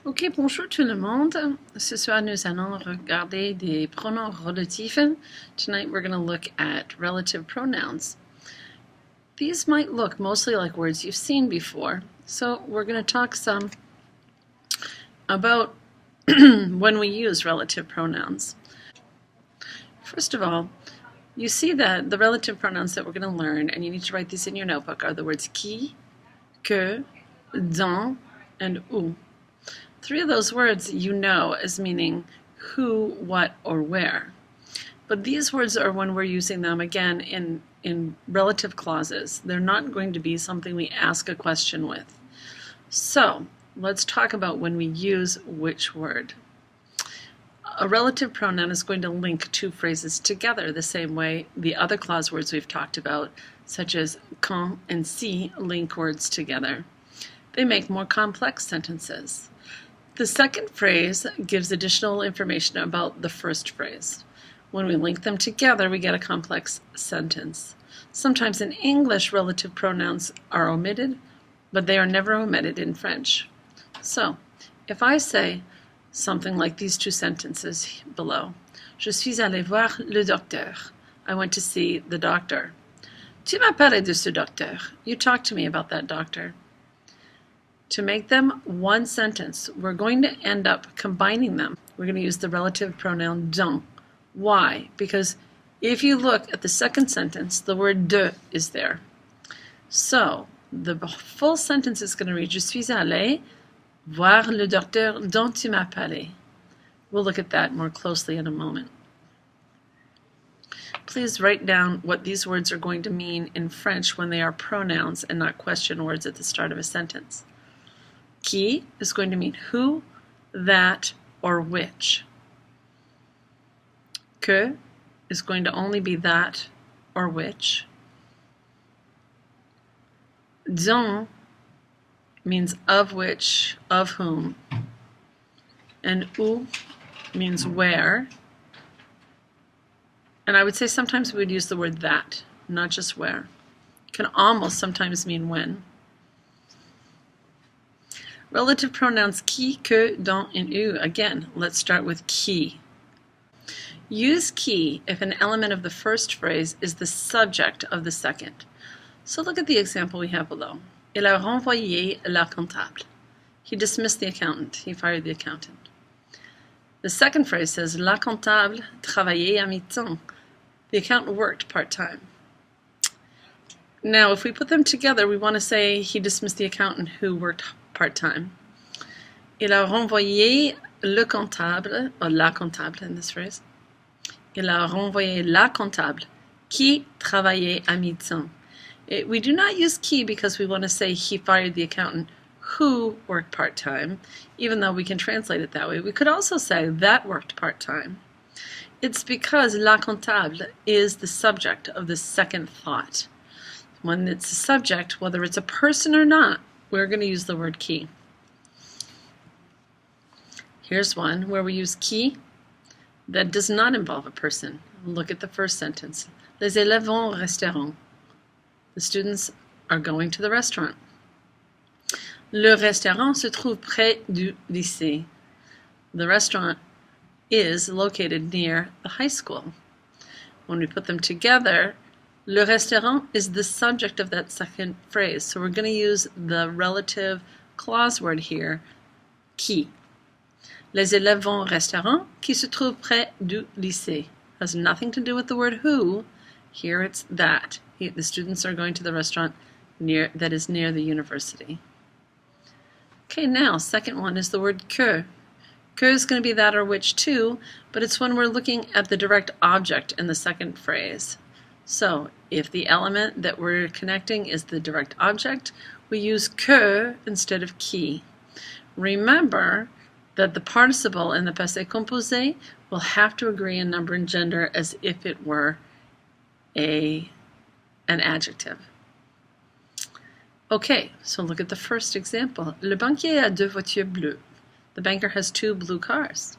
Ok, bonjour tout le monde. Ce soir, nous allons regarder des pronoms relatifs. Tonight, we're going to look at relative pronouns. These might look mostly like words you've seen before, so we're going to talk some about when we use relative pronouns. First of all, you see that the relative pronouns that we're going to learn, and you need to write these in your notebook, are the words qui, que, dans, and où. Three of those words you know as meaning who, what, or where. But these words are when we're using them, again, in relative clauses. They're not going to be something we ask a question with. So let's talk about when we use which word. A relative pronoun is going to link two phrases together the same way the other clause words we've talked about, such as quand and si, link words together. They make more complex sentences. The second phrase gives additional information about the first phrase. When we link them together, we get a complex sentence. Sometimes in English, relative pronouns are omitted, but they are never omitted in French. So, if I say something like these two sentences below, Je suis allé voir le docteur. I went to see the doctor. Tu m'as parlé de ce docteur. You talked to me about that doctor. To make them one sentence, we're going to end up combining them. We're going to use the relative pronoun dans. Why? Because if you look at the second sentence, the word de is there. So the full sentence is going to read Je suis allé voir le docteur dont tu m'as parlé. We'll look at that more closely in a moment. Please write down what these words are going to mean in French when they are pronouns and not question words at the start of a sentence. Qui is going to mean who, that, or which. Que is going to only be that or which. Dont means of which, of whom. And où means where. And I would say sometimes we would use the word that, not just where. It can almost sometimes mean when. Relative pronouns qui, que, dont, and où. Again, let's start with qui. Use qui if an element of the first phrase is the subject of the second. So look at the example we have below. Il a renvoyé la comptable. He dismissed the accountant. He fired the accountant. The second phrase says la comptable travaillait à mi-temps. The accountant worked part-time. Now, if we put them together, we want to say he dismissed the accountant who worked part-time. Il a renvoyé le comptable, or la comptable in this phrase. Il a renvoyé la comptable qui travaillait à mi-temps. We do not use qui because we want to say he fired the accountant who worked part-time, even though we can translate it that way. We could also say that worked part-time. It's because la comptable is the subject of the second thought. When it's a subject, whether it's a person or not, we're going to use the word qui. Here's one where we use qui that does not involve a person. Look at the first sentence. Les élèves vont au restaurant. The students are going to the restaurant. Le restaurant se trouve près du lycée. The restaurant is located near the high school. When we put them together, le restaurant is the subject of that second phrase. So we're going to use the relative clause word here, qui. Les élèves vont au restaurant qui se trouve près du lycée. Has nothing to do with the word who. Here it's that. The students are going to the restaurant that is near the university. Okay, now, second one is the word que. Que is going to be that or which too, but it's when we're looking at the direct object in the second phrase. So, if the element that we're connecting is the direct object, we use que instead of qui. Remember that the participle in the passé composé will have to agree in number and gender as if it were an adjective. Okay, so look at the first example. Le banquier a deux voitures bleues. The banker has two blue cars.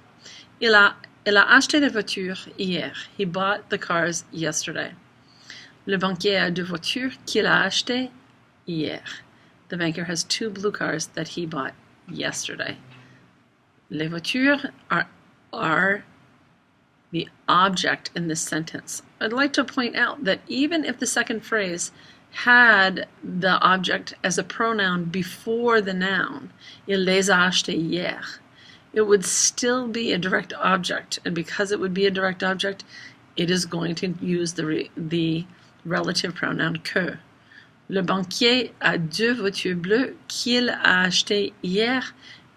Il a acheté les voitures hier. He bought the cars yesterday. Le banquier a deux voitures qu'il a achetées hier. The banker has two blue cars that he bought yesterday. Les voitures are the object in this sentence. I'd like to point out that even if the second phrase had the object as a pronoun before the noun, il les a achetés hier, it would still be a direct object. And because it would be a direct object, it is going to use the relative pronoun que. Le banquier a 2 voitures bleues qu'il a achetées hier.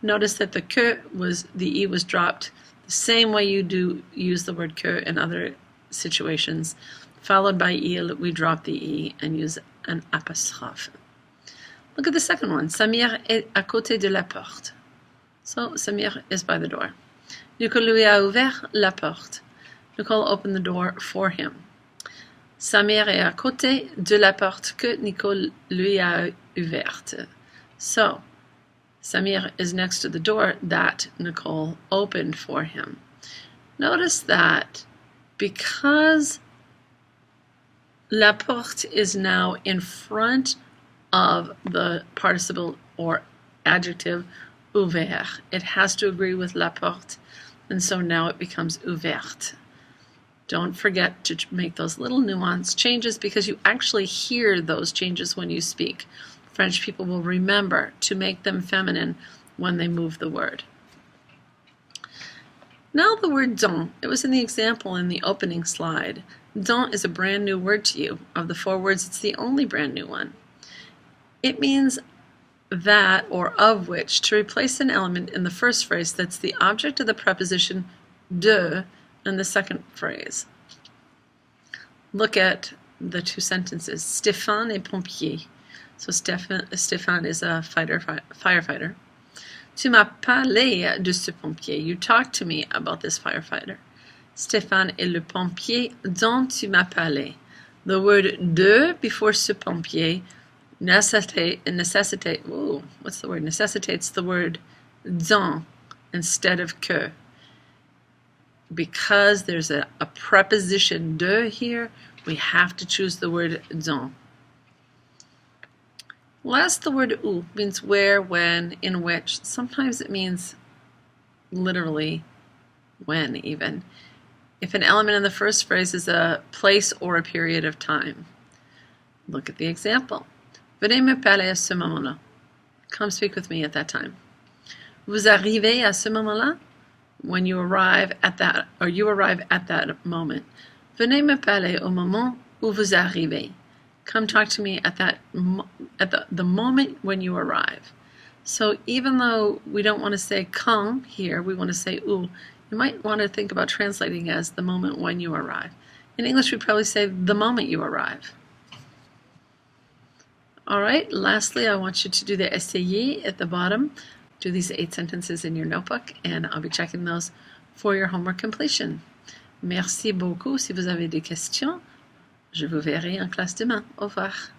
Notice that the E was dropped the same way you do use the word que in other situations. Followed by il, we drop the E and use an apostrophe. Look at the second one. Samir est à côté de la porte. So Samir is by the door. Nicole lui a ouvert la porte. Nicole opened the door for him. Samir est à côté de la porte que Nicole lui a ouverte. So Samir is next to the door that Nicole opened for him. Notice that because la porte is now in front of the participle or adjective ouvert, it has to agree with la porte, and so now it becomes ouverte. Don't forget to make those little nuance changes because you actually hear those changes when you speak. French people will remember to make them feminine when they move the word. Now the word donc. It was in the example in the opening slide. Donc is a brand new word to you. Of the 4 words, it's the only brand new one. It means that or of which to replace an element in the first phrase that's the object of the preposition de in the second phrase. Look at the 2 sentences. Stéphane est pompier. So Stéphane is a firefighter. Tu m'as parlé de ce pompier. You talked to me about this firefighter. Stéphane est le pompier dont tu m'as parlé. The word de before ce pompier necessitates the word dont instead of que. Because there's a preposition de here, we have to choose the word dont. Last, the word où means where, when, in which. Sometimes it means literally when even. If an element in the first phrase is a place or a period of time. Look at the example. Venez me parler à ce moment-là. Come speak with me at that time. Vous arrivez à ce moment-là? When you arrive at that, or you arrive at that moment. Venez me parler au moment où vous arrivez. Come talk to me at the moment when you arrive. So even though we don't want to say quand here, we want to say où. You might want to think about translating as the moment when you arrive. In English, we probably say the moment you arrive. All right, lastly, I want you to do the essayer at the bottom. Do these 8 sentences in your notebook, and I'll be checking those for your homework completion. Merci beaucoup. Si vous avez des questions, je vous verrai en classe demain. Au revoir.